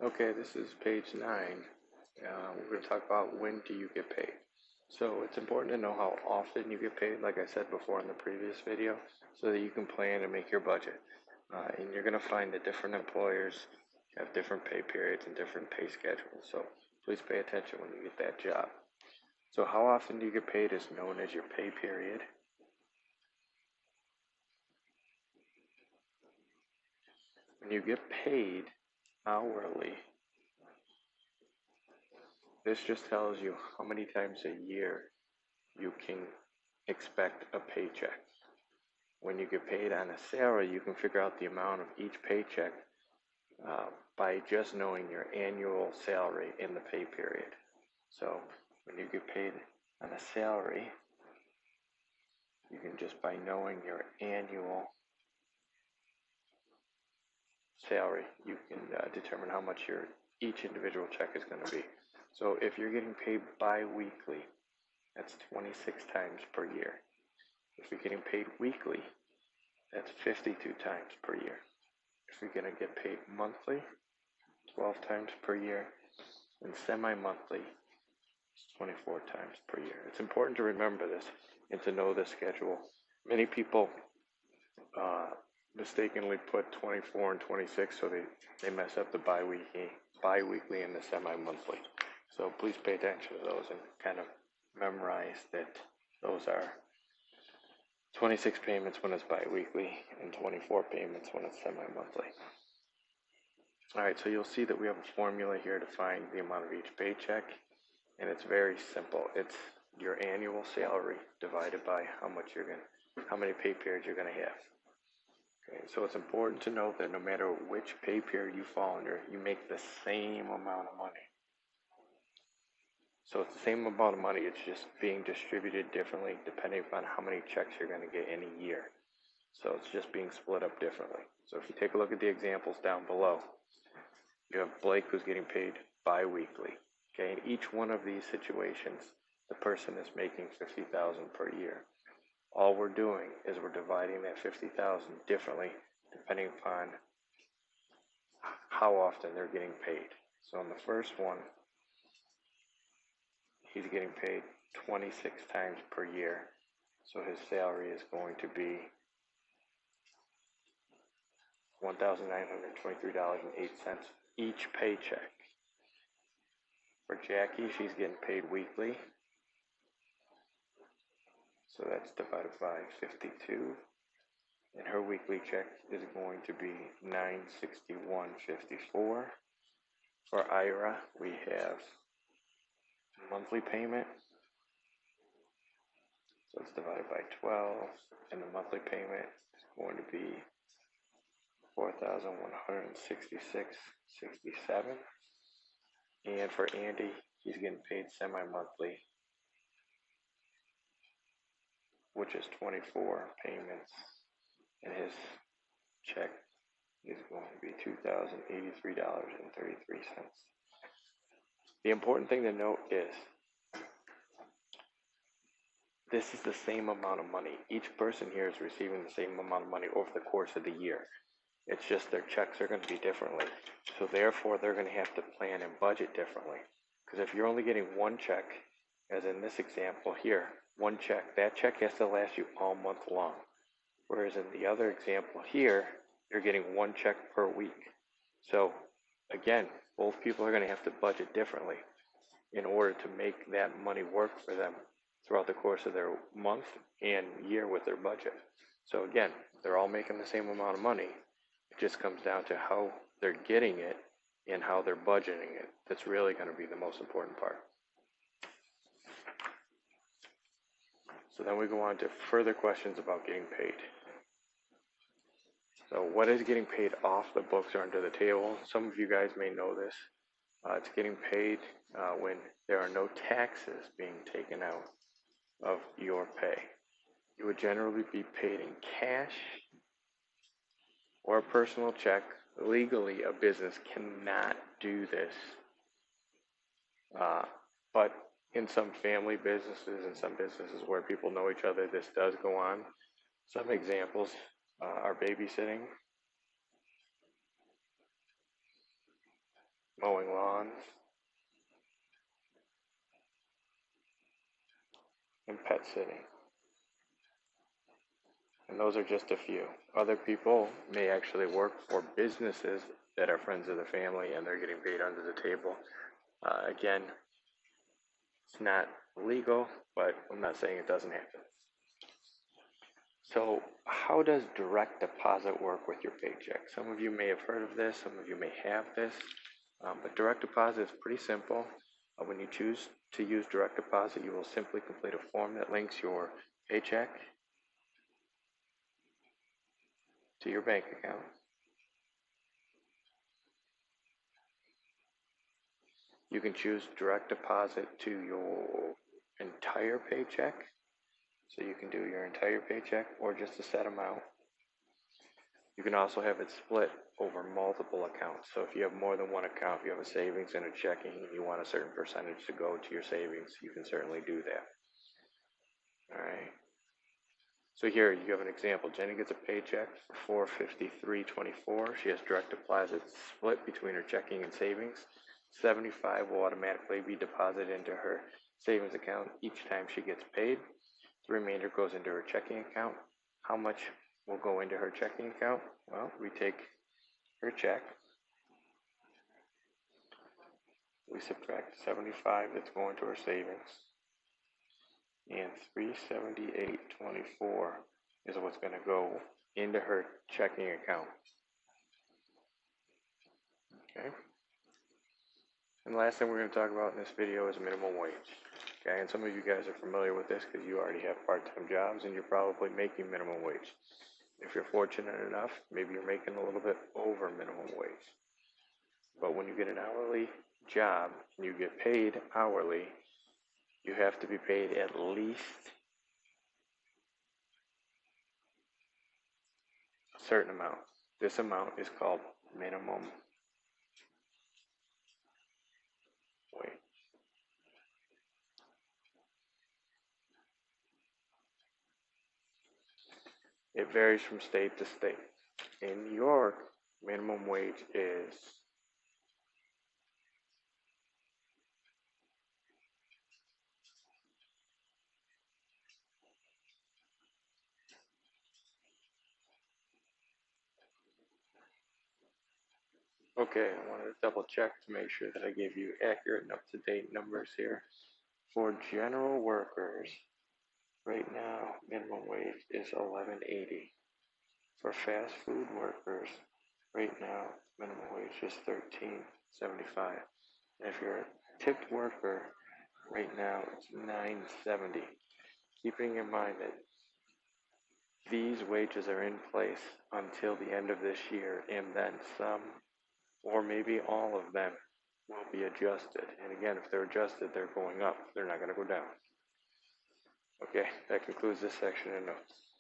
Okay, this is page 9. We're going to talk about when do you get paid. So it's important to know how often you get paid, like I said before in the previous video, so that you can plan and make your budget. And you're going to find that different employers have different pay periods and different pay schedules. So please pay attention when you get that job. So how often do you get paid is known as your pay period. When you get paid hourly, this just tells you how many times a year you can expect a paycheck. When you get paid on a salary, you can figure out the amount of each paycheck by just knowing your annual salary in the pay period. So when you get paid on a salary, you can just by knowing your annual salary, you can determine how much your each individual check is going to be. So if you're getting paid bi-weekly, that's 26 times per year. If you're getting paid weekly, that's 52 times per year. If you're going to get paid monthly, 12 times per year, and semi-monthly, 24 times per year. It's important to remember this and to know the schedule. Many people mistakenly put 24 and 26, so they mess up the bi-weekly and the semi-monthly. So please pay attention to those and kind of memorize that those are 26 payments when it's bi-weekly and 24 payments when it's semi-monthly. All right, so you'll see that we have a formula here to find the amount of each paycheck, and it's very simple. It's your annual salary divided by how many pay periods you're going to have. Okay, so it's important to note that no matter which pay period you fall under, you make the same amount of money. So it's the same amount of money, it's just being distributed differently depending upon how many checks you're going to get in a year. So it's just being split up differently. So if you take a look at the examples down below, you have Blake who's getting paid bi-weekly. Okay, in each one of these situations, the person is making $50,000 per year. All we're doing is we're dividing that $50,000 differently depending upon how often they're getting paid. So in the first one, he's getting paid 26 times per year. So his salary is going to be $1,923.08 each paycheck. For Jackie, she's getting paid weekly. So that's divided by 52. And her weekly check is going to be $961.54. For Ira, we have monthly payment. So it's divided by 12, and the monthly payment is going to be $4,166.67. And for Andy, he's getting paid semi-monthly, which is 24 payments, and his check is going to be $2,083.33. The important thing to note is this is the same amount of money. Each person here is receiving the same amount of money over the course of the year. It's just their checks are going to be differently. So therefore, they're going to have to plan and budget differently. Because if you're only getting one check, as in this example here, one check, that check has to last you all month long. Whereas in the other example here, you're getting one check per week. So again, both people are going to have to budget differently in order to make that money work for them throughout the course of their month and year with their budget. So again, they're all making the same amount of money. It just comes down to how they're getting it and how they're budgeting it. That's really going to be the most important part. So then we go on to further questions about getting paid. So what is getting paid off the books or under the table? Some of you guys may know this. It's getting paid when there are no taxes being taken out of your pay. You would generally be paid in cash or a personal check. Legally, a business cannot do this. But in some family businesses and some businesses where people know each other, this does go on. Some examples are babysitting, mowing lawns, and pet sitting. And those are just a few. Other people may actually work for businesses that are friends of the family and they're getting paid under the table. Again, it's not legal, but I'm not saying it doesn't happen. So how does direct deposit work with your paycheck? Some of you may have heard of this, some of you may have this, but direct deposit is pretty simple. When you choose to use direct deposit, you will simply complete a form that links your paycheck to your bank account. You can choose direct deposit to your entire paycheck, so you can do your entire paycheck or just a set amount. You can also have it split over multiple accounts. So if you have more than one account, if you have a savings and a checking, and you want a certain percentage to go to your savings, you can certainly do that. All right. So here you have an example. Jenny gets a paycheck for $453.24. She has direct deposit split between her checking and savings. $75 will automatically be deposited into her savings account each time she gets paid. The remainder goes into her checking account. How much will go into her checking account? Well, we take her check. We subtract 75 that's going to her savings. And 378.24 is what's going to go into her checking account. Okay. And the last thing we're going to talk about in this video is minimum wage. Okay, and some of you guys are familiar with this because you already have part-time jobs and you're probably making minimum wage. If you're fortunate enough, maybe you're making a little bit over minimum wage. But when you get an hourly job and you get paid hourly, you have to be paid at least a certain amount. This amount is called minimum wage. It varies from state to state. In New York, minimum wage is okay. I wanted to double check to make sure that I gave you accurate and up-to-date numbers here. For general workers, right now, minimum wage is $11.80. For fast food workers, right now, minimum wage is $13.75. And if you're a tipped worker, right now it's $9.70. Keeping in mind that these wages are in place until the end of this year, and then some, or maybe all of them, will be adjusted. And again, if they're adjusted, they're going up. They're not going to go down. Okay, that concludes this section of notes.